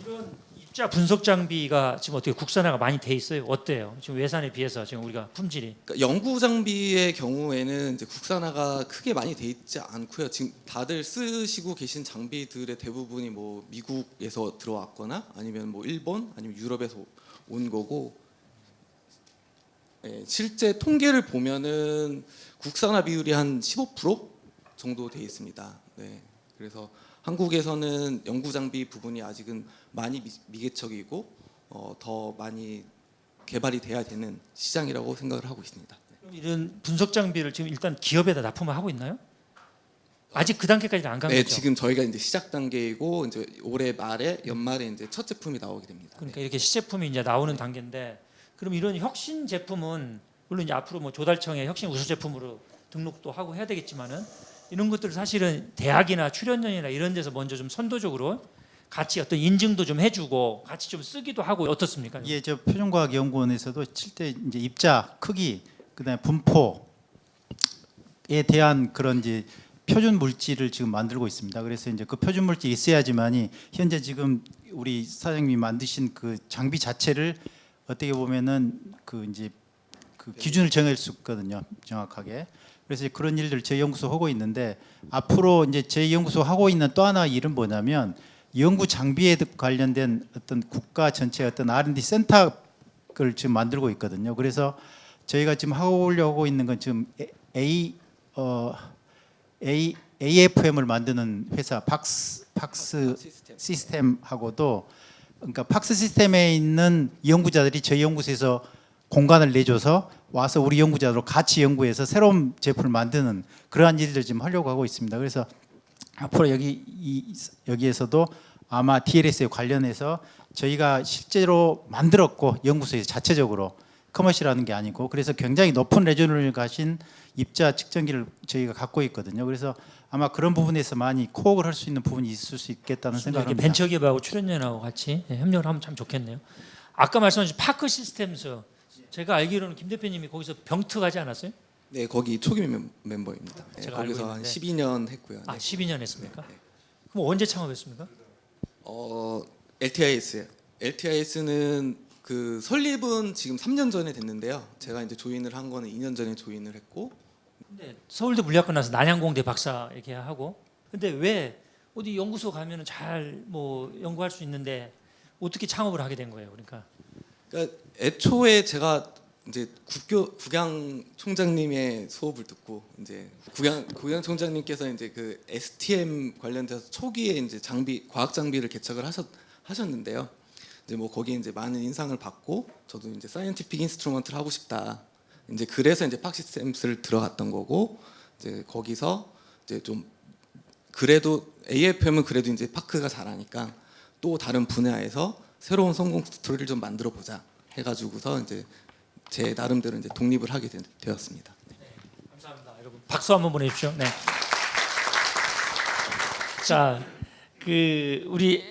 이런 입자 분석 장비가 지금 어떻게 국산화가 많이 돼 있어요? 어때요? 지금 외산에 비해서 지금 우리가 품질이? 그러니까 연구 장비의 경우에는 이제 국산화가 크게 많이 돼 있지 않고요. 지금 다들 쓰시고 계신 장비들의 대부분이 뭐 미국에서 들어왔거나 아니면 뭐 일본 아니면 유럽에서 온 거고, 실제 통계를 보면은 국산화 비율이 한 15% 정도 돼 있습니다. 네, 그래서 한국에서는 연구 장비 부분이 아직은 많이 미개척이고 더 많이 개발이 돼야 되는 시장이라고 생각을 하고 있습니다. 이런 분석 장비를 지금 일단 기업에다 납품을 하고 있나요? 아직 그 단계까지는 안 간 네, 거죠? 지금 저희가 이제 시작 단계이고 이제 올해 말에 연말에 이제 첫 제품이 나오게 됩니다. 그러니까 이렇게 시제품이 이제 나오는 단계인데, 그럼 이런 혁신 제품은 물론 이제 앞으로 뭐 조달청에 혁신 우수 제품으로 등록도 하고 해야 되겠지만은 이런 것들 사실은 대학이나 출연연이나 이런 데서 먼저 좀 선도적으로 같이 어떤 인증도 좀 해주고 같이 좀 쓰기도 하고 어떻습니까? 예, 저 표준과학연구원에서도 실제 이제 입자 크기, 그다음에 분포에 대한 그런 이제 표준 물질을 지금 만들고 있습니다. 그래서 이제 그 표준 물질이 있어야지만이 현재 지금 우리 사장님이 만드신 그 장비 자체를 어떻게 보면은 그 이제 그 기준을 정할 수 있거든요, 정확하게. 그래서 그런 일들 저희 연구소 하고 있는데 앞으로 이제 저희 연구소 하고 있는 또 하나 일은 뭐냐면 연구 장비에 관련된 어떤 국가 전체 어떤 R&D 센터를 지금 만들고 있거든요. 그래서 저희가 지금 하려고 있는 건 지금 AFM을 만드는 회사 박스 시스템하고도 그러니까 박스 시스템에 있는 연구자들이 저희 연구소에서 공간을 내줘서 와서 우리 연구자들로 같이 연구해서 새로운 제품을 만드는 그러한 일들 지금 하려고 하고 있습니다. 그래서 앞으로 여기에서도 아마 DLS에 관련해서 저희가 실제로 만들었고 연구소에서 자체적으로 커머셜하는 게 아니고 그래서 굉장히 높은 레졸루션을 가신 입자 측정기를 저희가 갖고 있거든요. 그래서 아마 그런 부분에서 많이 코업을 할 수 있는 부분이 있을 수 있겠다는 생각을 합니다. 벤처기업하고 출연연하고 같이 협력을 하면 참 좋겠네요. 아까 말씀하신 파크 시스템스 제가 알기로는 김 대표님이 거기서 병트 가지 않았어요? 네, 거기 초기 멤버입니다. 네, 제가 알고 거기서 한 있는데. 12년 했고요. 네. 아 12년 했습니까? 네. 그럼 언제 창업했습니까? LTIS요. LTIS는 그 설립은 지금 3년 전에 됐는데요. 제가 이제 조인을 한 거는 2년 전에 조인을 했고. 근데 서울대 물리학과 나서 난양공대 박사 이렇게 하고 근데 왜 어디 연구소 가면은 잘 뭐 연구할 수 있는데 어떻게 창업을 하게 된 거예요? 그러니까 애초에 제가 이제 국양 총장님의 수업을 듣고 이제 국양 총장님께서 이제 그 STM 관련돼서 초기에 이제 과학 장비를 개척을 하셨는데요. 이제 뭐 거기에 이제 많은 인상을 받고 저도 이제 사이언티픽 인스트루먼트를 하고 싶다. 이제 그래서 이제 팍시스템스를 들어갔던 거고 이제 거기서 이제 좀 그래도 AFM은 그래도 이제 파크가 잘하니까 또 다른 분야에서 새로운 성공 스토리를 좀 만들어 보자 해가지고서 이제 제 나름대로 이제 독립을 하게 되었습니다. 감사합니다, 여러분. 박수 한번 보내주십시오. 네. 자, 그 우리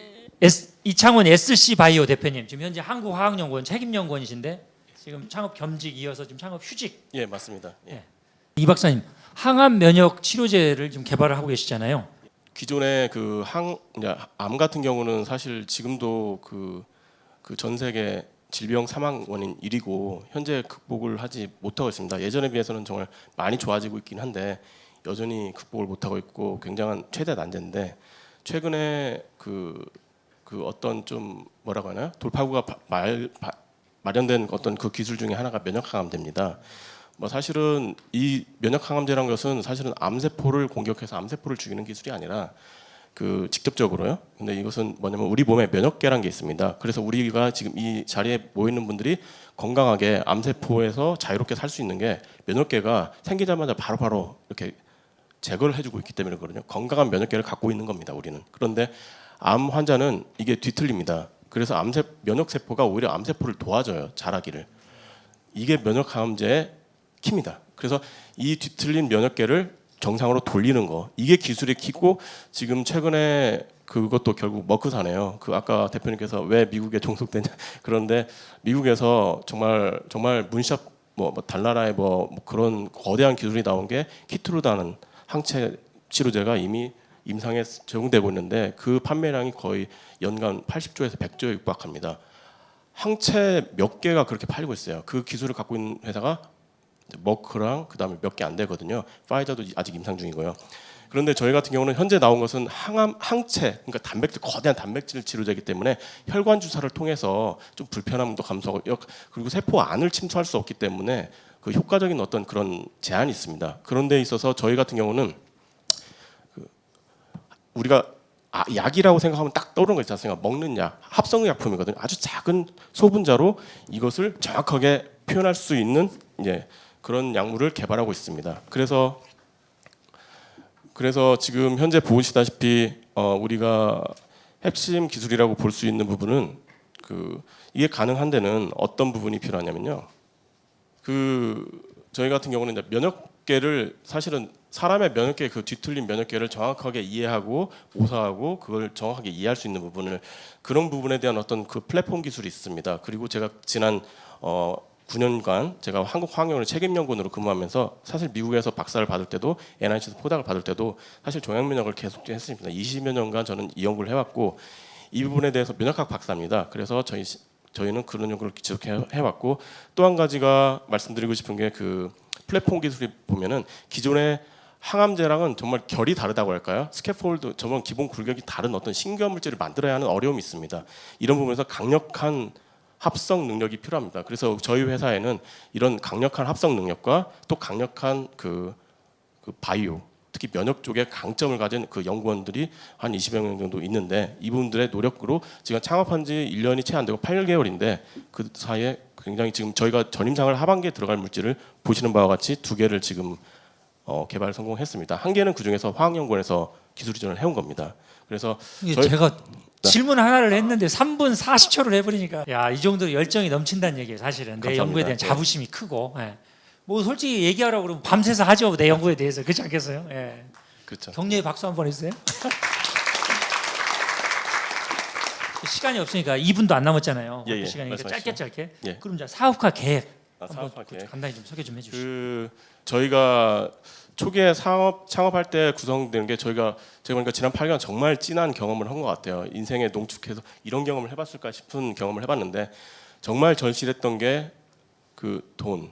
이창훈 SC 바이오 대표님 지금 현재 한국화학연구원 책임연구원이신데 지금 창업 겸직 이어서 지금 창업 휴직. 예, 맞습니다. 예. 이 박사님 항암 면역 치료제를 지금 개발을 하고 계시잖아요. 기존의 암 같은 경우는 사실 지금도 그 전 세계 질병 사망 원인 1위고 현재 극복을 하지 못하고 있습니다. 예전에 비해서는 정말 많이 좋아지고 있긴 한데 여전히 극복을 못하고 있고 굉장한 최대 난제인데 최근에 그 어떤 좀 뭐라고 하나요? 돌파구가 마련된 어떤 그 기술 중에 하나가 면역항암제입니다. 뭐 사실은 이 면역항암제라는 것은 사실은 암세포를 공격해서 암세포를 죽이는 기술이 아니라 그 직접적으로요. 근데 이것은 뭐냐면 우리 몸에 면역계라는 게 있습니다. 그래서 우리가 지금 이 자리에 모여 있는 분들이 건강하게 암세포에서 자유롭게 살 수 있는 게 면역계가 생기자마자 바로바로 이렇게 제거를 해주고 있기 때문에 그러거든요. 건강한 면역계를 갖고 있는 겁니다. 우리는. 그런데 암 환자는 이게 뒤틀립니다. 그래서 면역세포가 오히려 암세포를 도와줘요. 자라기를. 이게 면역항암제의 키입니다. 그래서 이 뒤틀린 면역계를 정상으로 돌리는 거 이게 기술의 키고 지금 최근에 그것도 결국 머크사네요. 그 아까 대표님께서 왜 미국에 종속되냐 그런데 미국에서 정말 문샵 뭐 달나라의 뭐 그런 거대한 기술이 나온 게 키트루다는 항체 치료제가 이미 임상에 적용되고 있는데 그 판매량이 거의 연간 80조에서 100조에 육박합니다. 항체 몇 개가 그렇게 팔리고 있어요. 그 기술을 갖고 있는 회사가 머크랑 그다음에 몇 개 안 되거든요. 파이저도 아직 임상 중이고요. 그런데 저희 같은 경우는 현재 나온 것은 항체, 그러니까 단백질 거대한 단백질 치료제이기 때문에 혈관 주사를 통해서 좀 불편함도 감소하고 그리고 세포 안을 침투할 수 없기 때문에 그 효과적인 어떤 그런 제한이 있습니다. 그런 데 있어서 저희 같은 경우는 우리가 약이라고 생각하면 딱 떠오르는 거 있지 않습니까? 먹는 약, 합성의약품이거든요. 아주 작은 소분자로 이것을 정확하게 표현할 수 있는 이제 그런 약물을 개발하고 있습니다. 그래서 지금 현재 보시다시피 우리가 핵심 기술이라고 볼 수 있는 부분은 이게 가능한 데는 어떤 부분이 필요하냐면요. 저희 같은 경우는 이제 면역계를 사실은 사람의 면역계 그 뒤틀린 면역계를 정확하게 이해하고 모사하고 그걸 정확하게 이해할 수 있는 부분을 그런 부분에 대한 어떤 그 플랫폼 기술이 있습니다. 그리고 제가 지난 9년간 제가 한국화학연구원 책임연구원으로 근무하면서 사실 미국에서 박사를 받을 때도 NIH에서 포닥을 받을 때도 사실 종양면역을 계속 했습니다. 20여 년간 저는 이 연구를 해왔고 이 부분에 대해서 면역학 박사입니다. 그래서 저희는 그런 연구를 지속 해왔고 또 한 가지가 말씀드리고 싶은 게 플랫폼 기술이 보면은 기존의 항암제랑은 정말 결이 다르다고 할까요? 스캐폴드 정말 기본 굴격이 다른 어떤 신규 물질을 만들어야 하는 어려움이 있습니다. 이런 부분에서 강력한 합성 능력이 필요합니다. 그래서 저희 회사에는 이런 강력한 합성 능력과 또 강력한 그 바이오, 특히 면역 쪽에 강점을 가진 그 연구원들이 한 20여 명 정도 있는데 이분들의 노력으로 지금 창업한 지 1년이 채 안 되고 8개월인데 그 사이에 굉장히 지금 저희가 전임상을 하반기에 들어갈 물질을 보시는 바와 같이 2개를 지금 개발 성공했습니다. 한 개는 그 중에서 화학연구원에서 기술 이전을 해온 겁니다. 그래서 이게 저희- 제가 질문 하나를 했는데 3분 40초를 해버리니까 야, 이 정도로 열정이 넘친다는 얘기예요. 사실은 내 감사합니다. 연구에 대한 네. 자부심이 크고. 예. 뭐 솔직히 얘기하라고 그러면 밤새서 하죠. 내 연구에 대해서. 그렇지 않겠어요? 예. 그렇죠. 격려의 박수 한번 해주세요. 시간이 없으니까 2분도 안 남았잖아요. 예, 예. 시간이니까 말씀하시죠. 짧게. 예. 그럼 이제 사업화 계획 한번 사업화 계획. 간단히 좀 소개 좀 해주시죠. 그 저희가 초기에 창업할 때 구성되는 게 제가 보니까 지난 8개월 정말 진한 경험을 한 것 같아요. 인생에 농축해서 이런 경험을 해봤을까 싶은 경험을 해봤는데 정말 절실했던 게 그 돈.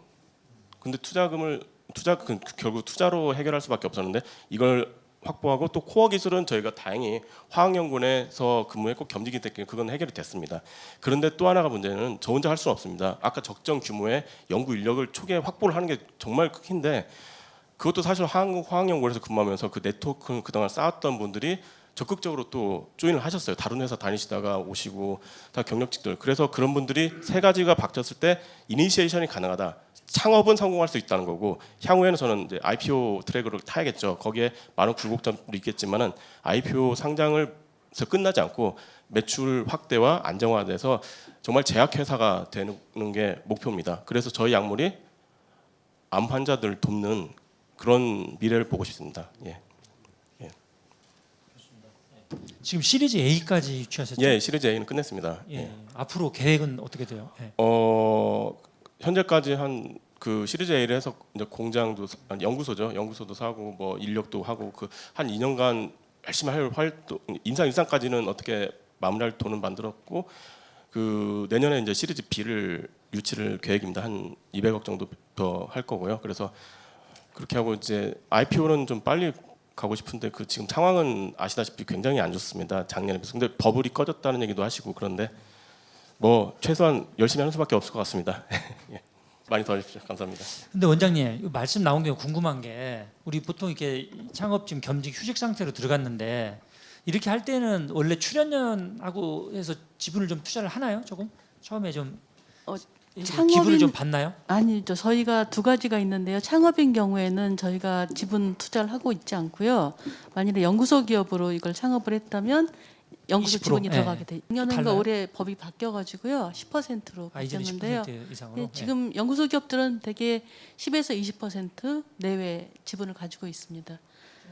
근데 결국 투자로 해결할 수밖에 없었는데 이걸 확보하고 또 코어 기술은 저희가 다행히 화학연구원에서 근무했고 겸직이 됐기에 그건 해결이 됐습니다. 그런데 또 하나가 문제는 저 혼자 할 수는 없습니다. 아까 적정 규모의 연구 인력을 초기에 확보를 하는 게 정말 큰데 그것도 사실 화학연구원에서 근무하면서 그 네트워크 그동안 쌓았던 분들이 적극적으로 또 조인을 하셨어요. 다른 회사 다니시다가 오시고 다 경력직들. 그래서 그런 분들이 세 가지가 박혔을 때 이니시에이션이 가능하다. 창업은 성공할 수 있다는 거고 향후에는 저는 이제 IPO 트랙으로 타야겠죠. 거기에 많은 굴곡점도 있겠지만은 IPO 상장을 해서 끝나지 않고 매출 확대와 안정화돼서 정말 제약회사가 되는 게 목표입니다. 그래서 저희 약물이 암 환자들을 돕는 그런 미래를 보고 싶습니다. 예. 지금 시리즈 A까지 유치하셨죠? 예, 시리즈 A는 끝냈습니다. 예. 예. 앞으로 계획은 어떻게 돼요? 예. 현재까지 한 그 시리즈 A를 해서 이제 공장도 연구소도 사고 뭐 인력도 하고 그 한 2년간 열심히 할 활동 일상까지는 어떻게 마무리할 돈은 만들었고 그 내년에 이제 시리즈 B를 유치를 계획입니다. 한 200억 정도 더 할 거고요. 그래서 그렇게 하고 이제 IPO는 좀 빨리 가고 싶은데 그 지금 상황은 아시다시피 굉장히 안 좋습니다. 작년에 비해서. 근데 버블이 꺼졌다는 얘기도 하시고 그런데 뭐 최소한 열심히 하는 수밖에 없을 것 같습니다. 예. 많이 도와주십시오. 감사합니다. 근데 원장님 말씀 나온 게 궁금한 게 우리 보통 이렇게 창업 지금 겸직 휴직 상태로 들어갔는데 이렇게 할 때는 원래 출연료하고 해서 지분을 좀 투자를 하나요? 조금 처음에 좀 기분을 좀 받나요? 아니죠. 저희가 두 가지가 있는데요. 창업인 경우에는 저희가 지분 투자를 하고 있지 않고요. 만일에 연구소 기업으로 이걸 창업을 했다면 연구소 20%? 지분이 예. 들어가게 돼. 작년인가 달라요? 올해 법이 바뀌어가지고요. 10%로 이전에 바뀌었는데요. 10% 이상으로. 예, 지금 연구소 기업들은 대개 10에서 20% 내외 지분을 가지고 있습니다.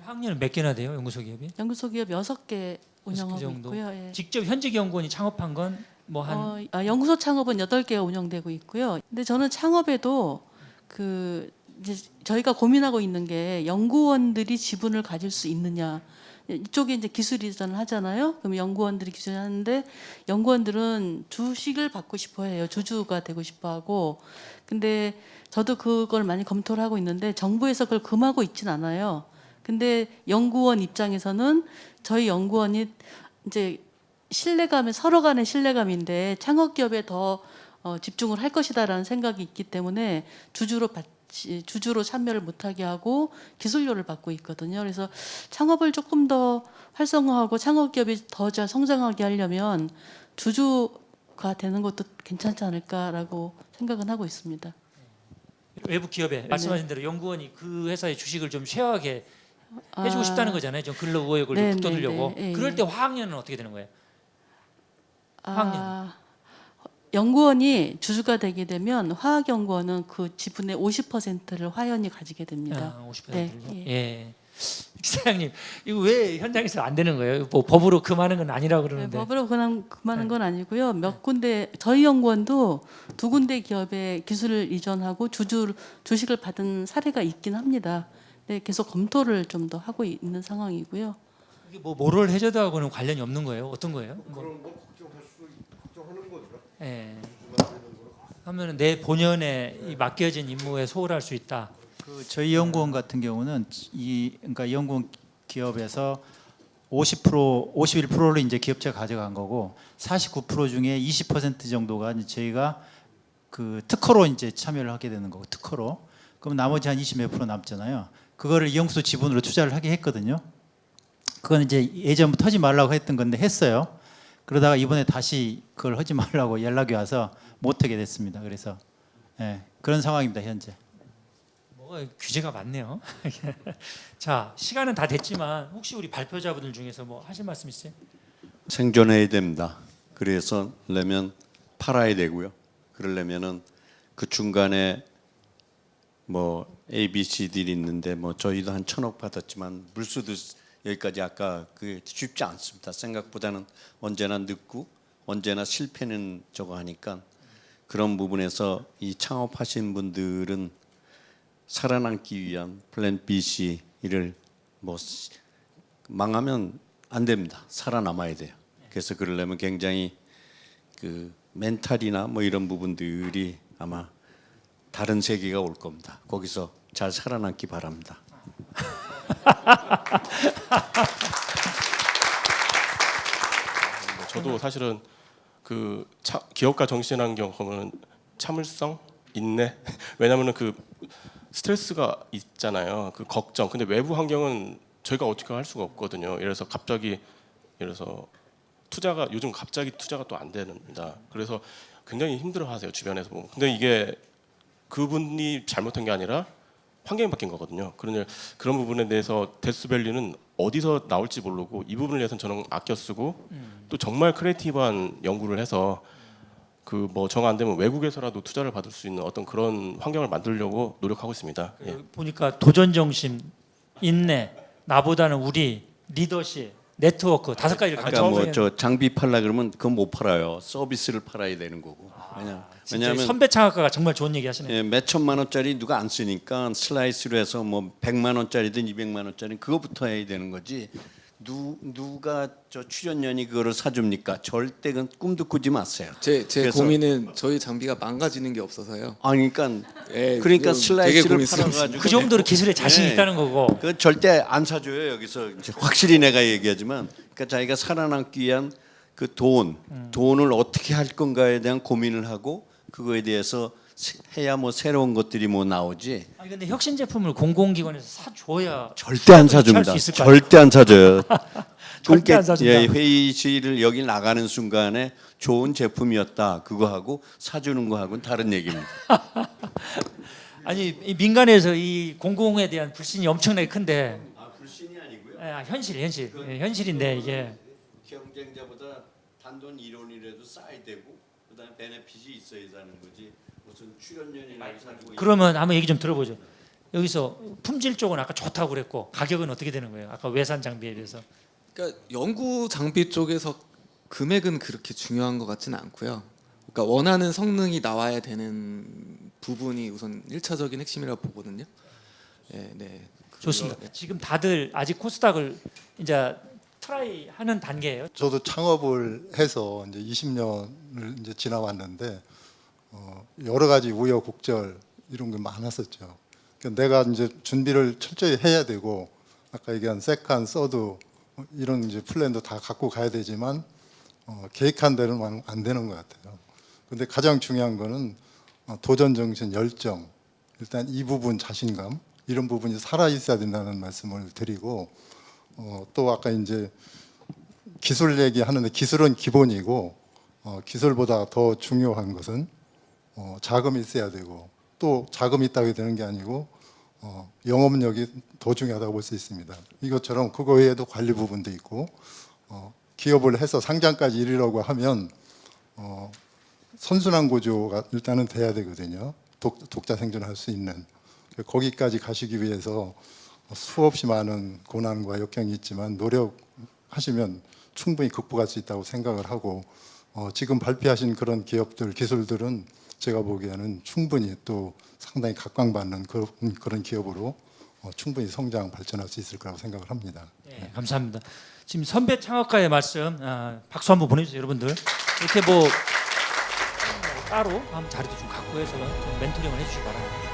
학년은 몇 개나 돼요? 연구소 기업이? 연구소 기업 6개 운영하고 정도? 있고요. 예. 직접 현직 연구원이 창업한 건 뭐 한 연구소 창업은 8개가 운영되고 있고요. 근데 저는 창업에도 그 이제 저희가 고민하고 있는 게 연구원들이 지분을 가질 수 있느냐. 이쪽에 이제 기술 이전을 하잖아요. 그럼 연구원들이 기술을 하는데 연구원들은 주식을 받고 싶어 해요. 주주가 되고 싶어 하고. 근데 저도 그걸 많이 검토를 하고 있는데 정부에서 그걸 금하고 있진 않아요. 근데 연구원 입장에서는 저희 연구원이 이제 신뢰감이 서로 간의 신뢰감인데 창업 기업에 더 집중을 할 것이다라는 생각이 있기 때문에 주주로 참여를 못하게 하고 기술료를 받고 있거든요. 그래서 창업을 조금 더 활성화하고 창업 기업이 더 잘 성장하게 하려면 주주가 되는 것도 괜찮지 않을까라고 생각은 하고 있습니다. 외부 기업에 말씀하신 대로 연구원이 그 회사의 주식을 좀 쉐어하게 해주고 싶다는 거잖아요. 좀 근로 우호역을 네, 좀 북돋으려고. 네, 네. 그럴 때 화학연은 어떻게 되는 거예요? 화학연. 연구원이 주주가 되게 되면 화학연구원은 그 지분의 50%를 화연이 가지게 됩니다. 50%로. 네, 예. 사장님 이거 왜 현장에서 안 되는 거예요? 뭐 법으로 금하는 건 아니라고 네, 그러는데. 법으로 금하는 건 아니고요. 몇 군데 저희 연구원도 2군데 기업에 기술을 이전하고 주식을 받은 사례가 있긴 합니다. 네, 계속 검토를 좀 더 하고 있는 상황이고요. 이게 뭐 모럴 해저드하고는 관련이 없는 거예요? 어떤 거예요? 그런 거 걱정하는 거죠. 예. 하면은 내 본연의 이 맡겨진 임무에 소홀할 수 있다. 저희 연구원 같은 경우는 그러니까 연구원 기업에서 51%를 이제 기업체가 가져간 거고 49% 중에 20% 정도가 이제 저희가 그 특허로 이제 참여를 하게 되는 거고 특허로. 그럼 나머지 한 20 몇 프로 남잖아요. 그거를 연구소 지분으로 투자를 하게 했거든요. 그건 이제 예전부터 하지 말라고 했던 건데 했어요. 그러다가 이번에 다시 그걸 하지 말라고 연락이 와서 못 하게 됐습니다. 그래서 그런 상황입니다 현재. 뭐가 규제가 많네요. 자, 시간은 다 됐지만 혹시 우리 발표자분들 중에서 뭐 하실 말씀 있어요? 생존해야 됩니다. 그래서 그러려면 팔아야 되고요. 그러려면은 그 중간에 뭐 A, B, C,D들이 있는데 뭐 저희도 한 1,000억 받았지만 물수도 여기까지 아까 그게 쉽지 않습니다. 생각보다는 언제나 늦고 언제나 실패는 저거 하니까 그런 부분에서 이 창업하신 분들은 살아남기 위한 플랜 B, C를 뭐 망하면 안 됩니다. 살아남아야 돼요. 그래서 그러려면 굉장히 그 멘탈이나 뭐 이런 부분들이 아마 다른 세계가 올 겁니다. 거기서 잘 살아남기 바랍니다. 저도 사실은 그 기업가 정신이라는 경우는 참을성, 인내. 왜냐하면 그 스트레스가 있잖아요. 그 걱정. 근데 외부 환경은 저희가 어떻게 할 수가 없거든요. 이래서 갑자기 투자가 요즘 갑자기 투자가 또 안 됩니다. 그래서 굉장히 힘들어하세요 주변에서 보면. 근데 이게 그분이 잘못한 게 아니라 환경이 바뀐 거거든요. 그런 부분에 대해서 데스밸류는 어디서 나올지 모르고 이 부분을 위해서는 저는 아껴 쓰고 또 정말 크리에이티브한 연구를 해서 그 뭐 정 안 되면 외국에서라도 투자를 받을 수 있는 어떤 그런 환경을 만들려고 노력하고 있습니다. 예. 보니까 도전 정신, 인내, 나보다는 우리, 리더십, 네트워크 5가지를 같이 아까 뭐 저 장비 팔라 그러면 그건 못 팔아요. 서비스를 팔아야 되는 거고. 왜냐하면 선배 창업가가 정말 좋은 얘기 하시네요. 예, 몇 천만 원짜리 누가 안 쓰니까 슬라이스로 해서 뭐 100만 원짜리든 200만 원짜리 그거부터 해야 되는 거지. 누가 저 출연료니 그거를 사줍니까? 절대 그건 꿈도 꾸지 마세요. 제 그래서- 고민은 저희 장비가 망가지는 게 없어서요. 그러니까 예, 그러니까 되게 슬라이스를 고민스럽습니다. 팔아가지고 그 정도로 기술에 자신 네. 있다는 거고. 그 절대 안 사줘요. 여기서 이제 확실히 내가 얘기하지만, 그러니까 자기가 살아남기 위한 그 돈을 어떻게 할 건가에 대한 고민을 하고 그거에 대해서 해야 뭐 새로운 것들이 뭐 나오지. 아니 근데 혁신 제품을 공공기관에서 사줘야 절대 안 취할 수 사줍니다. 있을 거 아니에요? 절대 안 사줘요. 절대 안 사준다. 예, 회의실을 여기 나가는 순간에 좋은 제품이었다 그거 하고 사주는 거 하고는 다른 얘기입니다. 아니 이 민간에서 이 공공에 대한 불신이 엄청나게 큰데 불신이 아니고요. 현실인데 이게 경쟁자보다 단돈 1원이라도 쌓아야 되고 그다음에 베네핏이 있어야 사는 거지. 무슨 출연료이라도 사고. 그러면 한번 얘기 좀 들어보죠. 여기서 품질 쪽은 아까 좋다고 그랬고 가격은 어떻게 되는 거예요? 아까 외산 장비에 비해서. 그러니까 연구 장비 쪽에서 금액은 그렇게 중요한 것 같지는 않고요. 그러니까 원하는 성능이 나와야 되는 부분이 우선 1차적인 핵심이라고 보거든요. 네. 좋습니다. 지금 다들 아직 코스닥을 이제 트라이 하는 단계예요. 저도 창업을 해서 이제 20년을 이제 지나왔는데 여러 가지 우여곡절 이런 게 많았었죠. 그러니까 내가 이제 준비를 철저히 해야 되고 아까 얘기한 세컨, 서드 이런 이제 플랜도 다 갖고 가야 되지만 계획한 대로는 안 되는 것 같아요. 근데 가장 중요한 거는 도전 정신, 열정, 일단 이 부분 자신감 이런 부분이 살아 있어야 된다는 말씀을 드리고 또 아까 이제 기술 얘기하는데 기술은 기본이고 기술보다 더 중요한 것은 자금이 있어야 되고 또 자금이 있다고 되는 게 아니고 영업력이 더 중요하다고 볼 수 있습니다. 이것처럼 그거 외에도 관리 부분도 있고 기업을 해서 상장까지 이르려고 하면 선순환 구조가 일단은 돼야 되거든요. 독자 생존할 수 있는. 거기까지 가시기 위해서 수없이 많은 고난과 역경이 있지만 노력하시면 충분히 극복할 수 있다고 생각을 하고 지금 발표하신 그런 기업들, 기술들은 제가 보기에는 충분히 또 상당히 각광받는 그런 기업으로 충분히 성장, 발전할 수 있을 거라고 생각을 합니다. 네, 감사합니다. 지금 선배 창업가의 말씀 박수 한번 보내주세요, 여러분들. 이렇게 뭐 따로 한번 자리도 좀 갖고 해서 좀 멘토링을 해주시기 바랍니다.